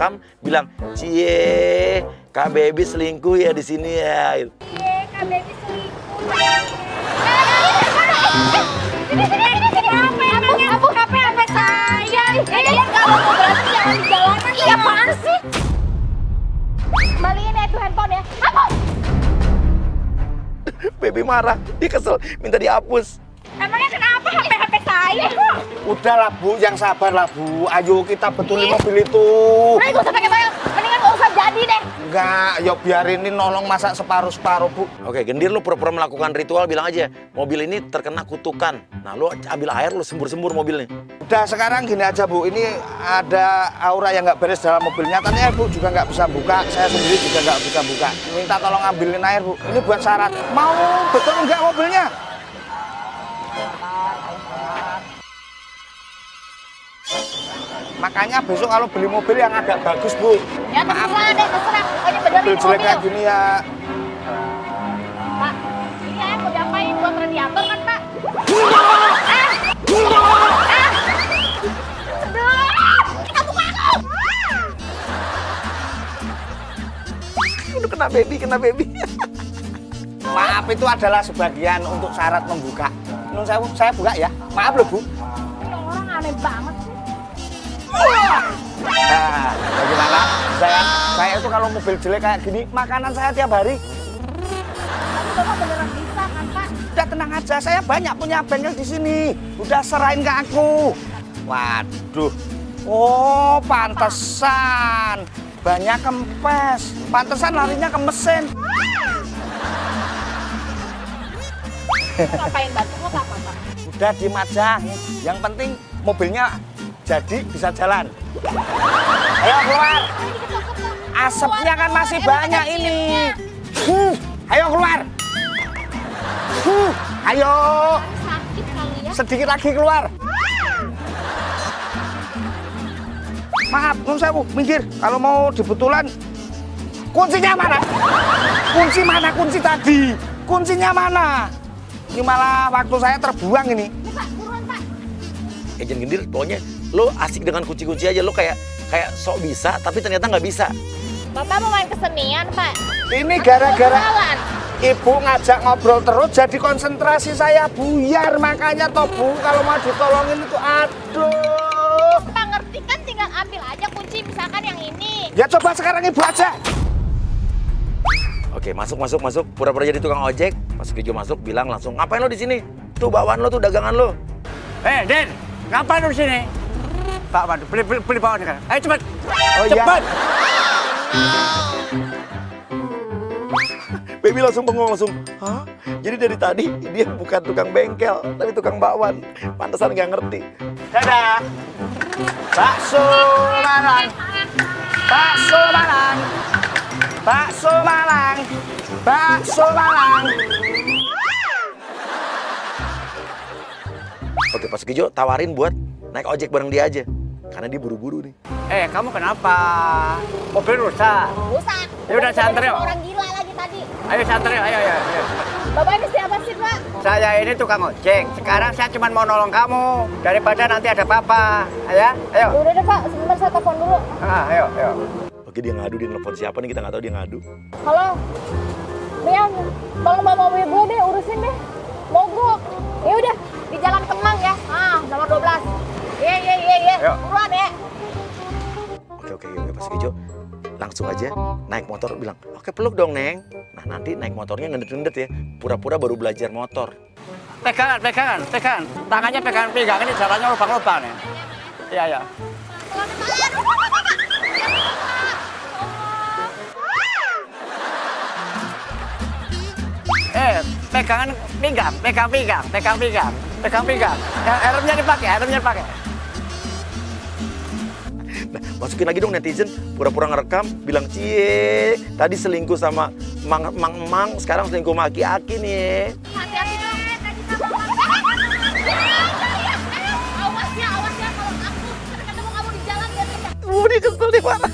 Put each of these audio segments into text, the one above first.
ngerekam bilang, "Cie, Kak Baby selingkuh ya di sini ya." Cie, Kak Baby selingkuh. Sini. Apa saya? Kalau mau berantem jangan di jalanan. Iya, apaan sih? Kembaliin ya itu handphone ya. Hapus! Baby marah, dia kesel, minta dihapus. Emangnya kenapa HP saya kok? Udahlah Bu, yang sabar lah Bu. Ayo kita betulin mobil itu. Udah gak usah pakai banyak, mendingan gak usah jadi deh. Enggak, yuk biarin ini nolong masak separuh-separuh Bu. Oke, Gendir, lu pura-pura melakukan ritual, bilang aja, mobil ini terkena kutukan. Nah, lu ambil air, lu sembur-sembur mobilnya. Udah sekarang gini aja Bu, ini ada aura yang nggak beres dalam mobil. Nyatanya Bu juga nggak bisa buka, saya sendiri juga nggak bisa buka. Minta tolong ambilin air Bu, ini buat syarat. Mau betul nggak mobilnya? Makanya besok kalau beli mobil yang agak bagus Bu. Ya terserah deh, terserah. Pokoknya benerin Mobil jelek kayak mobil. gini ya. Pak, ini ya mau diapain? Buat radiator kan Pak? Aduh, kita buka aku. Udah kena baby. Maaf itu adalah sebagian untuk syarat membuka. Nun saya buka ya. Maaf loh Bu. Ini orang aneh banget sih. Nah, bagaimana? Saya itu kalau mobil jelek kayak gini, makanan saya tiap hari. Tapi Bapak beneran bisa kan Pak? Udah tenang aja, saya banyak punya bengkel di sini. Udah serahin ke aku. Waduh. Oh, pantesan. Banyak kempes. Pantesan larinya ke mesin. Ngapain batu apa Pak? Udah diem aja. Yang penting mobilnya jadi bisa jalan. Ayo keluar. Asapnya kan masih banyak ini. Ayo keluar. Ayo. Sakit kali ya. Sedikit lagi keluar. Maaf, nun sewu, minggir. Kalau mau dibetulan, kuncinya mana? Kunci mana kunci tadi? Kuncinya mana? Ini malah waktu saya terbuang ini. Ini Pak, buruan Pak. Ejen Gendir, pokoknya lu asik dengan kunci-kunci aja, lu kayak sok bisa, tapi ternyata nggak bisa. Bapak mau main kesenian Pak? Ini gara-gara Jalan. Ibu ngajak ngobrol terus, jadi konsentrasi saya buyar. Makanya toh Bu, kalau mau ditolongin itu aduh. Pak ngerti kan tinggal ambil aja kunci misalkan yang ini. Ya coba sekarang Ibu aja. Oke, masuk. Pura-pura jadi tukang ojek. Pas Kijo masuk, bilang langsung, ngapain lo di sini? Tuh bawaan lo, tuh dagangan lo. Den, ngapain lu di sini? Pak, waduh, beli bawaan sekarang. Ayo cepet. Oh iya. Cepet. Baby langsung bengong, hah? Jadi dari tadi dia bukan tukang bengkel, tapi tukang bakwan. Pantesan nggak ngerti. Dadah. Bakso Malang. Bakso Malang. Bakso Malang. Bakso Malang. Oke, Pas Kijo tawarin buat naik ojek bareng dia aja. Karena dia buru-buru nih. Kamu kenapa? Mobil rusak. Rusak. Ya udah, saya anter yuk. Orang gila lagi tadi. Ayo santai, ayo. Bapak ini siapa sih Pak? Saya ini tukang ojek. Sekarang saya cuma mau nolong kamu daripada nanti ada apa-apa. Ayo. Udah deh Pak, sebentar saya telepon dulu. Ayo. Oke, dia ngadu, dia nelfon siapa nih, kita nggak tahu dia ngadu. Halo. Rian, tolong bawa mobil gue deh, urusin deh. Mogok. Ya udah, di Jalan Kemang ya. Nomor 12. Iya. Yuk. Buruan ya. Oke, Pas Kijo langsung aja naik motor, bilang, oke peluk dong Neng. Nah nanti naik motornya ngendet-ngendet ya, pura-pura baru belajar motor. Pegangan. Tangannya pegangan ini jalannya lubang-lubang nih. Iya. Pegangan pinggang. Pegang pinggang. Helmnya dipakai. Nah, masukin lagi dong netizen, pura-pura ngerekam, bilang, cie, tadi selingkuh sama mang, sekarang selingkuh sama aki-aki nih. Hati-hati dong. Tadi sama Awas ya kalau aku ketemu kamu di jalan ya. Dia kesel dia marah.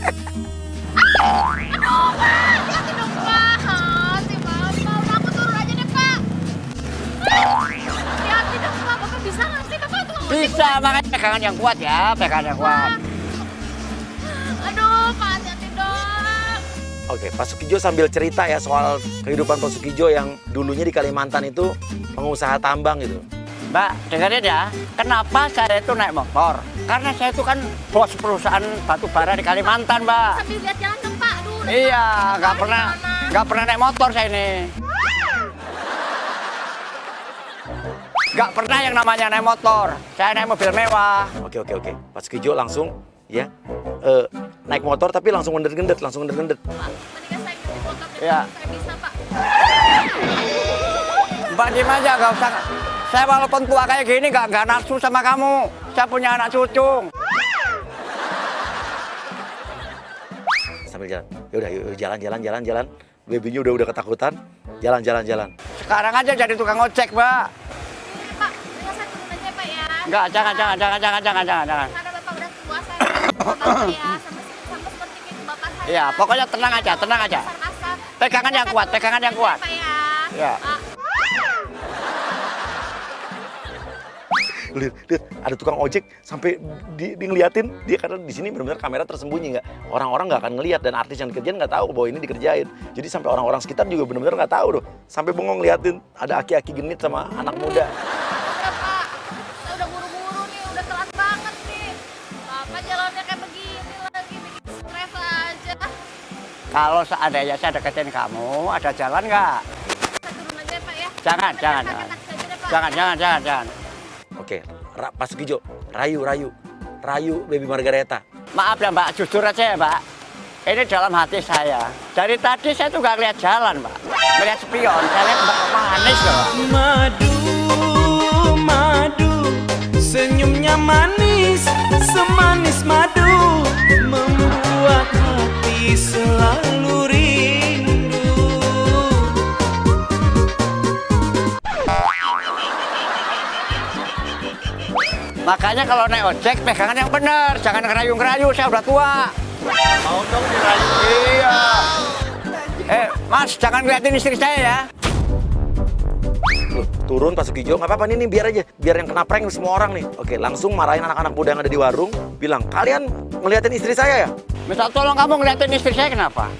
Aduh Pak, hati-hati dong Pak. Si Bapak, udah aku turun aja deh Pak. Hati-hati dong Pak, Bapak bisa nggak sih Bapak tuh? Bisa, makanya pegangan yang kuat ya, pegangan yang kuat. Aduh Pak. Oke, Pak Sukijo sambil cerita ya soal kehidupan Pak Sukijo yang dulunya di Kalimantan itu pengusaha tambang gitu. Mbak, dengerin ya, kenapa saya itu naik motor? Karena saya itu kan bos perusahaan batu bara di Kalimantan, Mbak. Sambil lihat jalan dong Pak. Aduh, Iya, nggak gimana? pernah naik motor saya ini. Nggak pernah yang namanya naik motor. Saya naik mobil mewah. Oke. Pak Sukijo langsung ya naik motor tapi langsung ngendet-ngendet. Pak, mendingan saya ganti motor deh. Iya. Saya bisa Pak. Mbak diem aja, nggak usah. Saya walaupun tua kayak gini nggak nafsu sama kamu. Saya punya anak cucu. Sambil jalan. Yaudah, yuk jalan. Babynya udah ketakutan. Jalan. Sekarang aja jadi tukang ojek, Mbak. Pak, mendingan saya turun aja Pak ya. Enggak, jangan. Karena Bapak udah tua, saya sama Bapak ya. Sama seperti itu Bapak saya. Iya, pokoknya tenang aja. Kasar-kasar. Pegangan yang kuat. Pak ya. Iya. Pak. Lihat, ada tukang ojek sampai di ngeliatin dia karena di sini benar-benar kamera tersembunyi nggak. Orang-orang nggak akan ngelihat dan artis yang dikerjain nggak tahu bahwa ini dikerjain. Jadi sampai orang-orang sekitar juga benar-benar nggak tahu loh. Sampai bengong ngeliatin ada aki-aki genit sama anak muda. Udah Pak, saya udah buru-buru nih, udah telat banget nih. Bapak jalannya kayak begini lagi, bikin stres aja. Kalau seandainya saya deketin kamu, ada jalan nggak? Saya turun aja Pak ya. Jangan. Pakai taksi aja deh, Pak. Jangan. Oke, Pak Sukijo, rayu Baby Margareta. Maaf ya Mbak, jujur aja ya Mbak. Ini dalam hati saya. Dari tadi saya tuh nggak lihat jalan Mbak. Melihat spion, saya lihat Mbak manis loh. Madu, senyumnya manis, semanis madu, membuat hati selalu rindu. Makanya kalau naik ojek pegangan yang benar, jangan ngerayu-ngerayu, saya udah tua. Mau dong dirayu? Iya. Mas, jangan ngeliatin istri saya ya. Loh, turun Pak Sukijo, nggak apa-apa nih biar aja. Biar yang kena prank semua orang nih. Oke, langsung marahin anak-anak muda yang ada di warung. Bilang, kalian ngeliatin istri saya ya? Minta tolong kamu ngeliatin istri saya kenapa?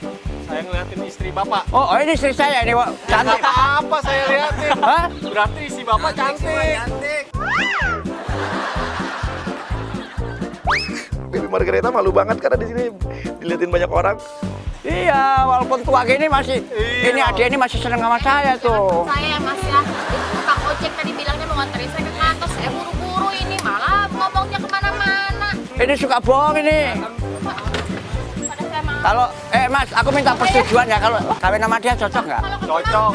Saya ngeliatin istri Bapak. Oh ini istri saya ini, Wak. Cantik. Apa saya liatin? Hah? Berarti istri Bapak cantik. Baby Margareta malu banget karena di sini diliatin banyak orang. Iya, walaupun tua gini masih, ini adik ini masih seneng sama saya tuh. Saya ya Mas ya, itu tukang ojek tadi bilangnya mau nganterin saya ke kantor, saya buru-buru ini malah ngomongnya kemana-mana. Ini suka bohong ini. Pada saya mau. Kalau, Mas, aku minta persetujuan ya kalau kawin sama dia cocok nggak? Cocok.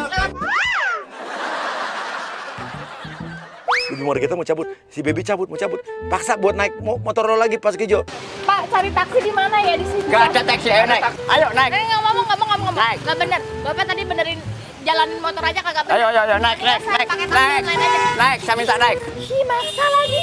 Baby Margareta mau cabut, si Baby mau cabut. Paksa buat naik motor lo lagi Pak Sukijo. Pak, cari taksi di mana ya di sini? Nggak ada taksi, ayo naik. Ayo naik. Nggak ngomong. Naik. Nggak bener. Bapak tadi benerin jalanin motor aja kagak bener. Ayo, naik. Saya pakai taksi online aja. Naik, saya minta naik. Ih, maksa lagi.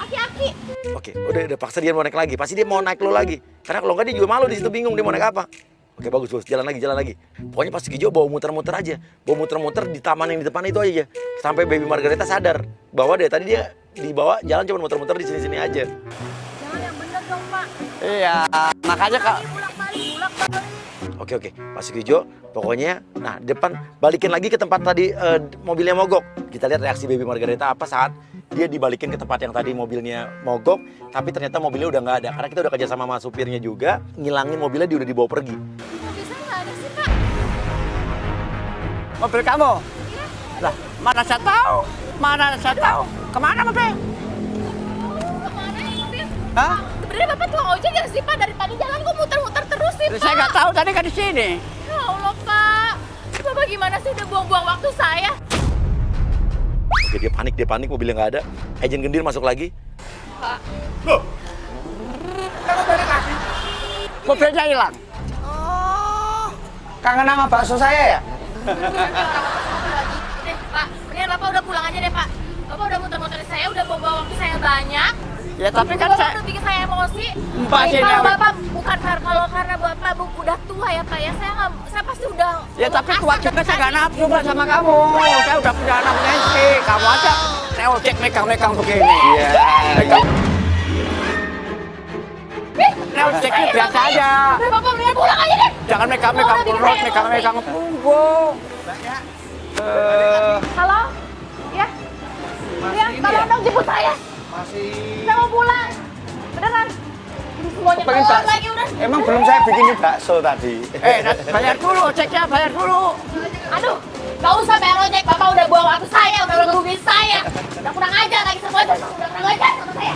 Aki-aki. Oke, udah paksa dia mau naik lagi. Pasti dia mau naik lo lagi. Karena kalau nggak dia juga malu di situ bingung dia mau naik apa. Oke, bagus. Jalan lagi. Pokoknya Pak Sukijo bawa muter-muter aja. Bawa muter-muter di taman yang di depan itu aja. Sampai Baby Margareta sadar bahwa dari tadi dia dibawa jalan cuma muter-muter di sini-sini aja. Jangan yang bener dong, Pak. Iya, makanya kak. Bulak-balik. Oke, Pak Sukijo, pokoknya, nah depan balikin lagi ke tempat tadi mobilnya mogok. Kita lihat reaksi Baby Margareta apa saat dia dibalikin ke tempat yang tadi mobilnya mogok, tapi ternyata mobilnya udah nggak ada. Karena kita udah kerja sama sama supirnya juga, ngilangin mobilnya dia udah dibawa pergi. Mobil saya nggak ada sih, Pak. Mobil kamu? Iya. Lah, mana saya tahu? Kemana mobil? Kemana ya mobil? Hah? Sebenarnya Bapak tukang ojek ya sih, Pak. Dari tadi jalan kok muter-muter terus sih, Pak. Saya nggak tahu, tadi kan di sini. Ya Allah, Pak. Bapak gimana sih udah buang-buang waktu saya? Oke, dia panik, mobilnya nggak ada. Agent Gendir masuk lagi. Pak. Mobilnya hilang. Oh, kangen sama bakso saya ya? Pak, mendingan Bapak udah pulang aja deh, Pak. Bapak udah muter-muter saya, udah bawa waktu saya banyak. Ya tapi kan Bapak saya. udah bikin saya emosi. Pak, sini, Kalau Pak. Bapak bukan karena Bapak udah tua ya, Pak ya. Saya pasti udah. Ya tapi kasar tua ke juga saya tadi. nggak nafsu Mbak, sama kamu. Saya udah punya anak punya istri. Kamu aja saya ojek megang-megang begini. Iya. naik ojeknya biasa aja. Udah Bapak mendingan pulang aja deh. Jangan megang-megang perut, megang-megang punggung. Halo? Ya? Ya, tolong dong jemput saya. Saya mau pulang. Beneran. Ini semuanya Pengen keluar bakso. lagi udah. Emang belum saya bikinin bakso tadi. Bayar dulu ojeknya, bayar dulu. Aduh, gak usah bayar ojek. Bapak udah buang waktu saya, udah ngerugiin saya. Udah kurang ajar lagi semuanya. Udah kurang ajar sama saya.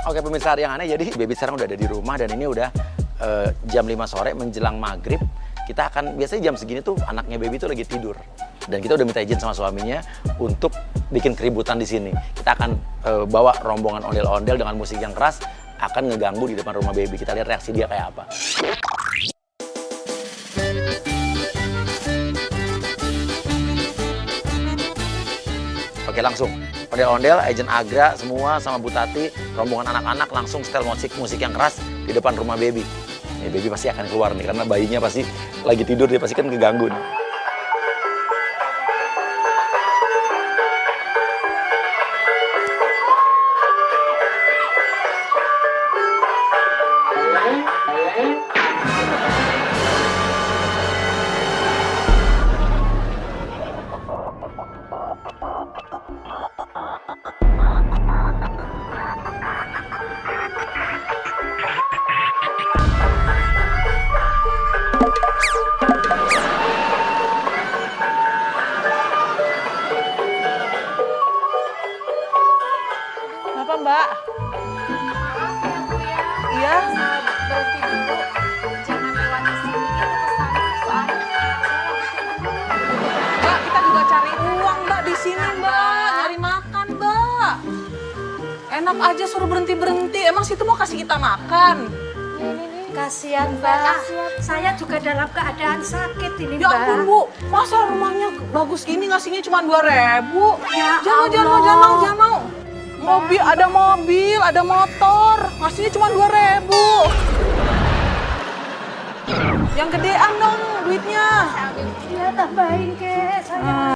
Oke pemirsa yang aneh, jadi Baby sekarang udah ada di rumah dan ini udah jam 5 sore menjelang maghrib. Kita akan, biasanya jam segini tuh anaknya Baby tuh lagi tidur. Dan kita udah minta izin sama suaminya untuk bikin keributan di sini. Kita akan bawa rombongan ondel-ondel dengan musik yang keras, akan ngeganggu di depan rumah Baby. Kita lihat reaksi dia kayak apa. Oke langsung, ondel-ondel, agent Agra, semua sama Bu Tati, rombongan anak-anak langsung setel musik yang keras di depan rumah Baby. Nih Baby pasti akan keluar nih, karena bayinya pasti lagi tidur, dia pasti kan keganggu nih. Kenapa Mbak? Maaf ya Bu ya. Iya? Berhenti dulu. Jangan lewat di sini. Itu pesannya soalnya Mbak, kita juga cari uang Mbak di sini Mbak. Nyari makan Mbak. Enak aja suruh berhenti-berhenti. Emang situ mau kasih kita makan? Kasihan Mbak, saya juga dalam keadaan sakit ini Ya Mbak. ampun Bu, masa rumahnya bagus gini ngasihnya cuma 2.000? Ya Jangan mau. Ada mobil, ada motor, ngasihnya cuma 2.000. Yang gedean dong duitnya. Ya tambahin ke saya.